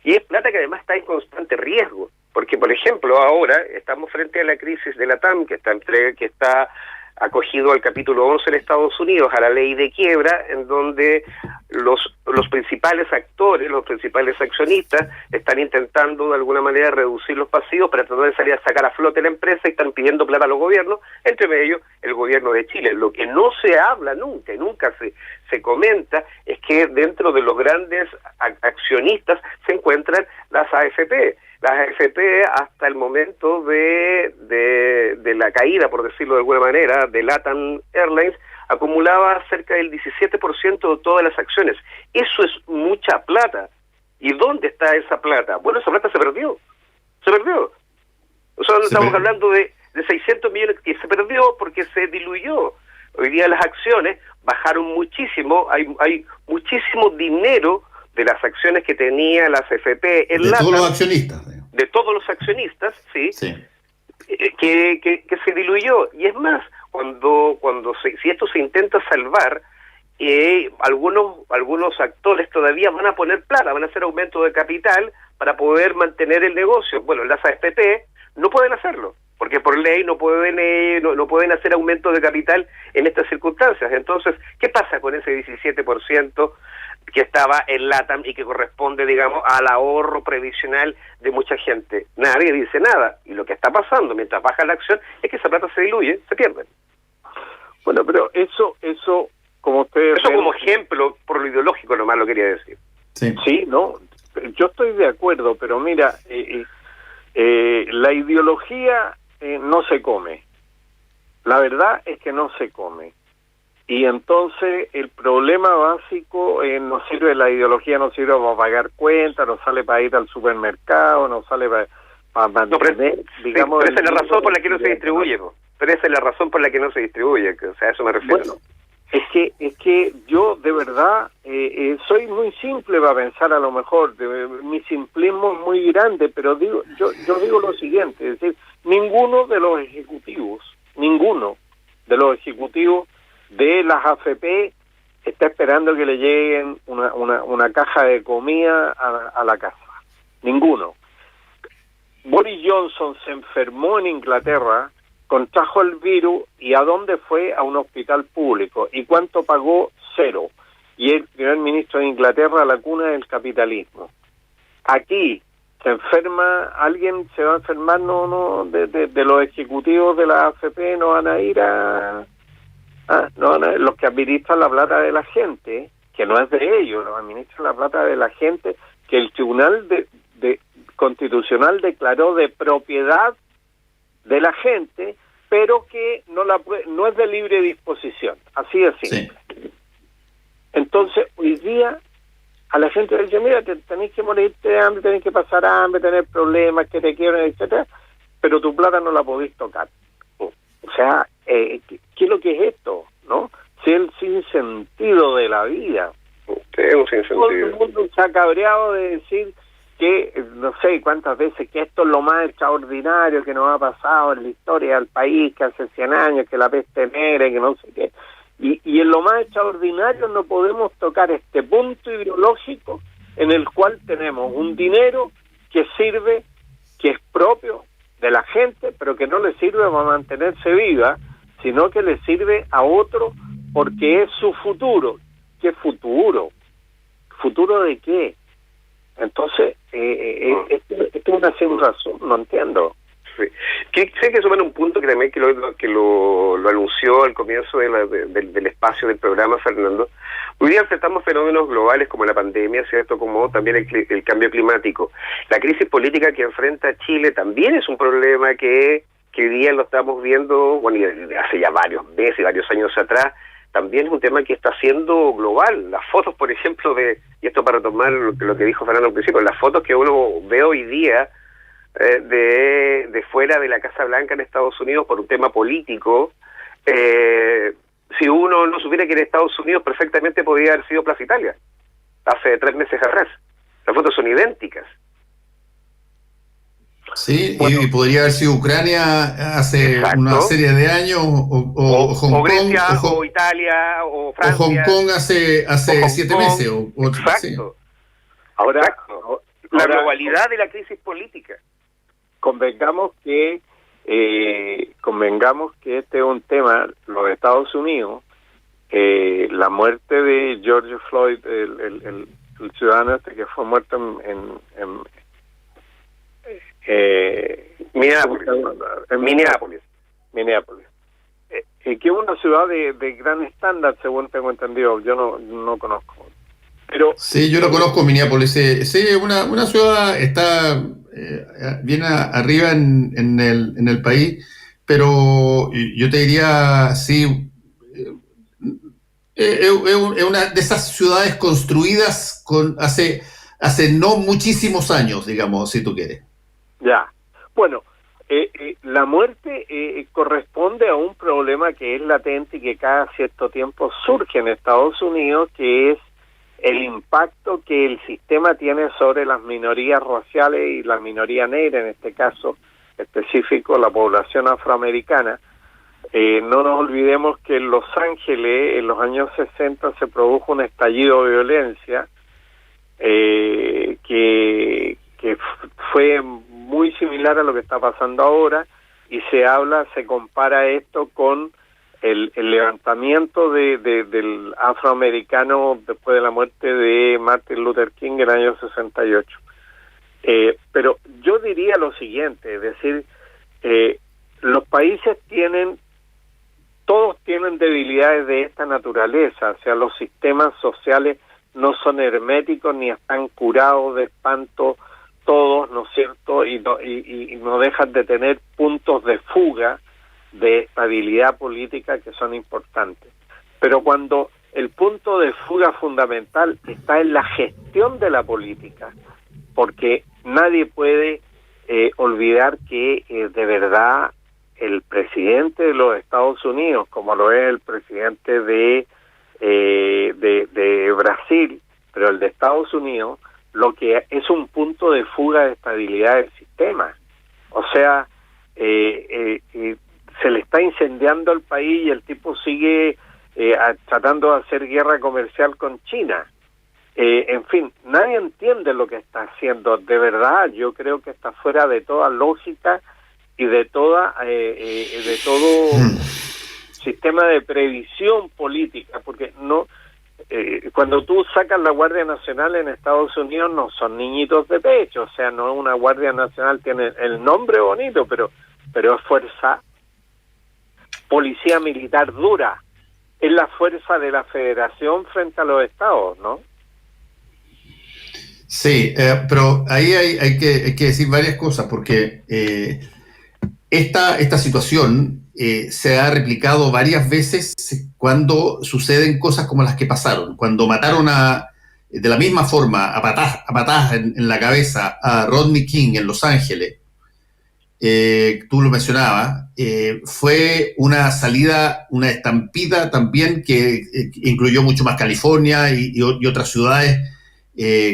Y es plata que además está en constante riesgo, porque, por ejemplo, ahora estamos frente a la crisis de la TAM, que está acogido al capítulo 11 en Estados Unidos, a la ley de quiebra, en donde los principales actores, los principales accionistas, están intentando de alguna manera reducir los pasivos para tratar de salir a sacar a flote la empresa y están pidiendo plata a los gobiernos, entre ellos el gobierno de Chile. Lo que no se habla nunca se comenta, es que dentro de los grandes accionistas se encuentran las AFP. Las AFP hasta el momento de la caída, por decirlo de alguna manera, de LATAM Airlines, acumulaba cerca del 17% de todas las acciones. Eso es mucha plata. ¿Y dónde está esa plata? Bueno, esa plata se perdió. O sea, estamos hablando de 600 millones que se perdió porque se diluyó. Hoy día las acciones bajaron muchísimo, hay muchísimo dinero de las acciones que tenía las AFP en LATAM. De todos los accionistas. De todos los accionistas, sí. Que se diluyó. Y es más, si esto se intenta salvar, algunos actores todavía van a poner plata, van a hacer aumento de capital para poder mantener el negocio. Bueno, las AFP no pueden hacerlo, porque por ley no pueden hacer aumento de capital en estas circunstancias. Entonces, ¿qué pasa con ese 17% que estaba en LATAM y que corresponde, digamos, al ahorro previsional de mucha gente? Nadie dice nada. Y lo que está pasando mientras baja la acción es que esa plata se diluye, se pierde. Bueno, pero eso como ustedes ven, como ejemplo, por lo ideológico nomás lo quería decir. Sí, no, yo estoy de acuerdo, pero mira, la ideología no se come. La verdad es que no se come. Y entonces el problema básico no sirve, la ideología no sirve para pagar cuentas, no sale para ir al supermercado, no sale para mantener, digamos... Pero esa es la razón por la que no se distribuye, ¿no? Pero esa es la razón por la que no se distribuye, o sea, a eso me refiero. Bueno, es que yo de verdad soy muy simple para pensar, a lo mejor, mi simplismo es muy grande, pero yo digo lo siguiente, es decir, ninguno de los ejecutivos de las AFP está esperando que le lleguen una caja de comida a la casa. Ninguno. Boris Johnson se enfermó en Inglaterra, contrajo el virus, ¿y a dónde fue? A un hospital público. ¿Y cuánto pagó? 0. Y el primer ministro de Inglaterra, la cuna del capitalismo. Aquí se enferma, alguien se va a enfermar, de los ejecutivos de la AFP no van a ir los que administran la plata de la gente, que no es de ellos, los administran la plata de la gente, que el Tribunal de Constitucional declaró de propiedad de la gente, pero que no es de libre disposición, así de simple. Sí. Entonces, hoy día a la gente le dice, mira, tenés que morirte de hambre, tenés que pasar hambre, tener problemas, que te quiebren, etcétera, pero tu plata no la podés tocar. O sea, ¿qué es lo que es esto? ¿No? Si es el sinsentido de la vida. Es un sinsentido. Todo el mundo se ha cabreado de decir que, no sé cuántas veces, que esto es lo más extraordinario que nos ha pasado en la historia del país, que hace 100 años, que la peste negra, que no sé qué. Y en lo más extraordinario no podemos tocar este punto ideológico en el cual tenemos un dinero que sirve, que es propio de la gente, pero que no le sirve para mantenerse viva, sino que le sirve a otro porque es su futuro. ¿Qué futuro? ¿Futuro de qué? Entonces, esto es una sin razón, no entiendo. Sí. Sé que suman un punto que también que lo anunció al comienzo del espacio del programa, Fernando. Hoy día enfrentamos fenómenos globales como la pandemia, ¿cierto? Como también el cambio climático. La crisis política que enfrenta Chile también es un problema que hoy día lo estamos viendo, bueno, hace ya varios meses, varios años atrás. También es un tema que está siendo global. Las fotos, por ejemplo, y esto para tomar lo que dijo Fernando al principio, las fotos que uno ve hoy día de fuera de la Casa Blanca en Estados Unidos por un tema político, si uno no supiera que en Estados Unidos perfectamente podría haber sido Plaza Italia hace 3 meses atrás. Las fotos son idénticas. Sí, bueno, y podría haber sido Ucrania hace una serie de años, o Hong Kong, Grecia, o Italia, o Francia. O Hong Kong hace 7 meses. Exacto. Sí. Ahora, la globalidad de la crisis política. Convengamos que este es un tema, los Estados Unidos, la muerte de George Floyd, el ciudadano que fue muerto en Minneapolis, que es una ciudad de gran estándar, según tengo entendido. Yo no conozco, pero sí, yo lo conozco, Minneapolis. Sí, una ciudad está bien arriba en el país, pero yo te diría, sí, es una de esas ciudades construidas hace no muchísimos años, digamos, si tú quieres. Ya, bueno, la muerte corresponde a un problema que es latente y que cada cierto tiempo surge en Estados Unidos, que es el impacto que el sistema tiene sobre las minorías raciales y la minoría negra, en este caso específico la población afroamericana. No nos olvidemos que en Los Ángeles, en los años 60, se produjo un estallido de violencia que fue muy similar a lo que está pasando ahora, y se compara esto con el levantamiento del afroamericano después de la muerte de Martin Luther King en el año 68. Pero yo diría lo siguiente, es decir, los países todos tienen debilidades de esta naturaleza, o sea, los sistemas sociales no son herméticos ni están curados de espanto todos, ¿no es cierto? Y no dejan de tener puntos de fuga de estabilidad política que son importantes. Pero cuando el punto de fuga fundamental está en la gestión de la política, porque nadie puede olvidar que de verdad el presidente de los Estados Unidos, como lo es el presidente de Brasil, pero el de Estados Unidos, lo que es un punto de fuga de estabilidad del sistema. O sea, se le está incendiando el país y el tipo sigue tratando de hacer guerra comercial con China. En fin, nadie entiende lo que está haciendo. De verdad, yo creo que está fuera de toda lógica y de todo sistema de previsión política, porque no... cuando tú sacas la Guardia Nacional en Estados Unidos no son niñitos de pecho, o sea, no es una Guardia Nacional, tiene el nombre bonito, pero es fuerza, policía militar dura, es la fuerza de la federación frente a los estados, ¿no? Sí, pero ahí hay que decir varias cosas, porque esta situación se ha replicado varias veces cuando suceden cosas como las que pasaron. Cuando mataron de la misma forma, a patadas en la cabeza, a Rodney King en Los Ángeles, tú lo mencionabas, fue una salida, una estampida también que incluyó mucho más California y otras ciudades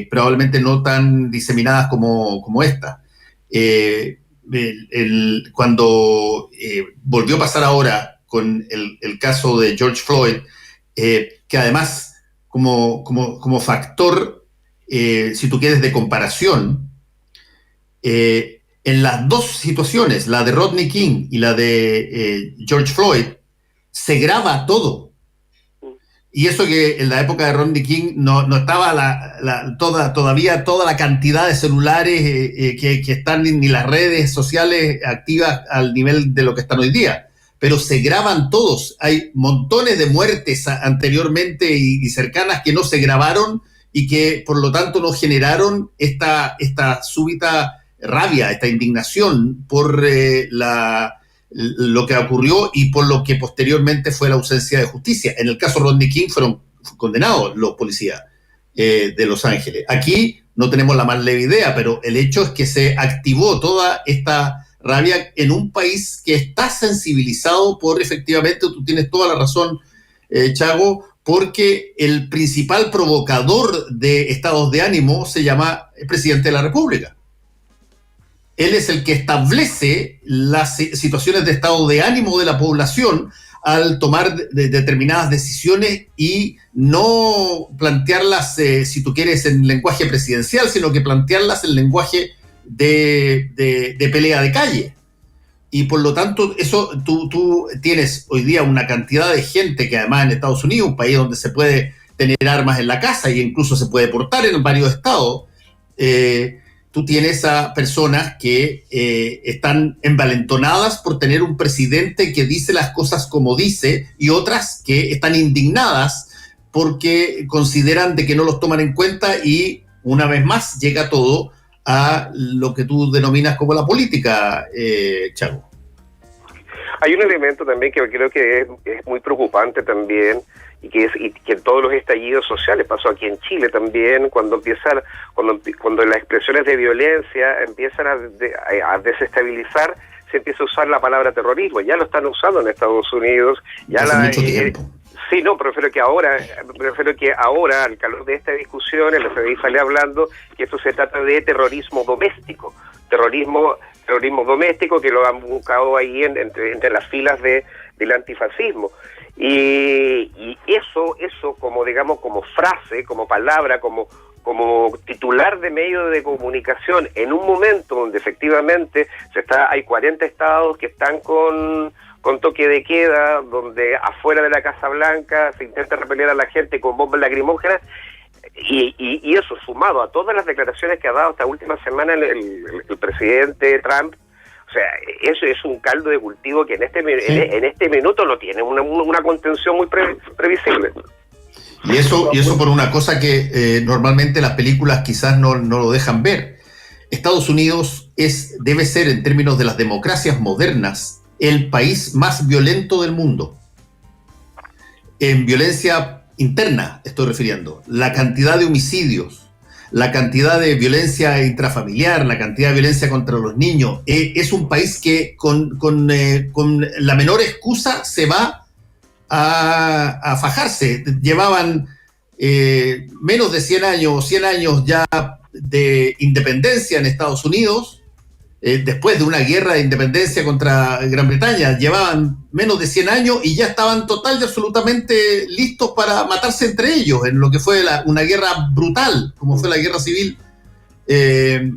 probablemente no tan diseminadas como esta. Cuando volvió a pasar ahora con el caso de George Floyd, que además como factor, si tú quieres, de comparación, en las dos situaciones, la de Rodney King y la de George Floyd, se graba todo. Y eso que en la época de Rodney King no estaba todavía toda la cantidad de celulares que están, ni las redes sociales activas al nivel de lo que están hoy día. Pero se graban todos. Hay montones de muertes anteriormente y cercanas que no se grabaron y que por lo tanto no generaron esta súbita rabia, esta indignación por lo que ocurrió y por lo que posteriormente fue la ausencia de justicia. En el caso de Rodney King fueron condenados los policías de Los Ángeles. Aquí no tenemos la más leve idea, pero el hecho es que se activó toda esta rabia en un país que está sensibilizado por, efectivamente, tú tienes toda la razón, Chago, porque el principal provocador de estados de ánimo se llama el presidente de la República. Él es el que establece las situaciones de estado de ánimo de la población al tomar determinadas decisiones y no plantearlas, si tú quieres, en lenguaje presidencial, sino que plantearlas en lenguaje de pelea de calle. Y por lo tanto, eso tú tienes hoy día una cantidad de gente que además en Estados Unidos, un país donde se puede tener armas en la casa y incluso se puede portar en varios estados, tú tienes a personas que están envalentonadas por tener un presidente que dice las cosas como dice y otras que están indignadas porque consideran de que no los toman en cuenta y una vez más llega todo a lo que tú denominas como la política, Chago. Hay un elemento también que creo que es muy preocupante también y que en todos los estallidos sociales pasó aquí en Chile también, cuando las expresiones de violencia empiezan a desestabilizar, se empieza a usar la palabra terrorismo. Ya lo están usando en Estados Unidos. Ya hace mucho tiempo. Sí, no, prefiero que ahora, al calor de esta discusión, el FBI sale hablando que esto se trata de terrorismo doméstico. Terrorismo doméstico que lo han buscado ahí entre las filas del antifascismo. Y eso como, digamos, como frase, como palabra, como titular de medios de comunicación, en un momento donde efectivamente hay 40 estados que están con toque de queda, donde afuera de la Casa Blanca se intenta repeler a la gente con bombas lacrimógenas, y eso sumado a todas las declaraciones que ha dado esta última semana el presidente Trump. O sea, eso es un caldo de cultivo que en este minuto no tiene una contención muy previsible. Y eso por una cosa que normalmente las películas quizás no lo dejan ver. Estados Unidos debe ser, en términos de las democracias modernas, el país más violento del mundo. En violencia interna estoy refiriendo. La cantidad de homicidios, la cantidad de violencia intrafamiliar, la cantidad de violencia contra los niños. Es un país que con la menor excusa se va a fajarse. Llevaban menos de 100 años ya de independencia en Estados Unidos, después de una guerra de independencia contra Gran Bretaña. Llevaban menos de 100 años y ya estaban total y absolutamente listos para matarse entre ellos en lo que fue una guerra brutal, como fue la guerra civil de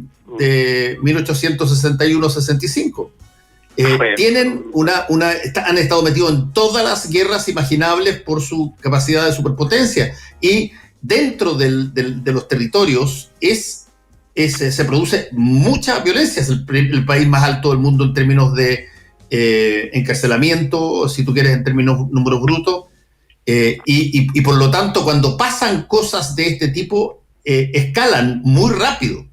1861-65. Han estado metidos en todas las guerras imaginables por su capacidad de superpotencia, y dentro de los territorios se produce mucha violencia. Es el país más alto del mundo en términos de encarcelamiento, si tú quieres, en términos números brutos, Y por lo tanto, cuando pasan cosas de este tipo, escalan muy rápido.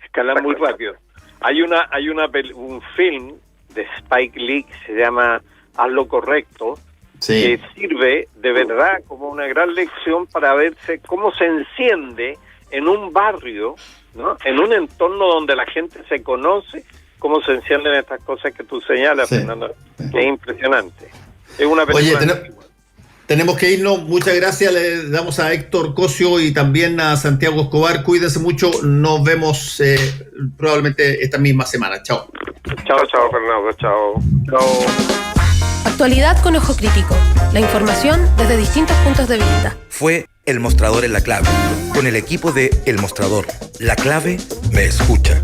Escalan muy rápido. Hay un film de Spike Lee que se llama Haz lo correcto, que sirve de verdad como una gran lección para verse cómo se enciende en un barrio, ¿no? En un entorno donde la gente se conoce, cómo se encienden estas cosas que tú señalas, Fernando. Es impresionante. Es una película. Oye, tenemos que irnos. Muchas gracias. Le damos a Héctor Cosio y también a Santiago Escobar. Cuídense mucho. Nos vemos probablemente esta misma semana. Chao. Chao, Fernando. Chao. Actualidad con ojo crítico. La información desde distintos puntos de vista. Fue El Mostrador en La Clave, con el equipo de El Mostrador. La Clave me escucha.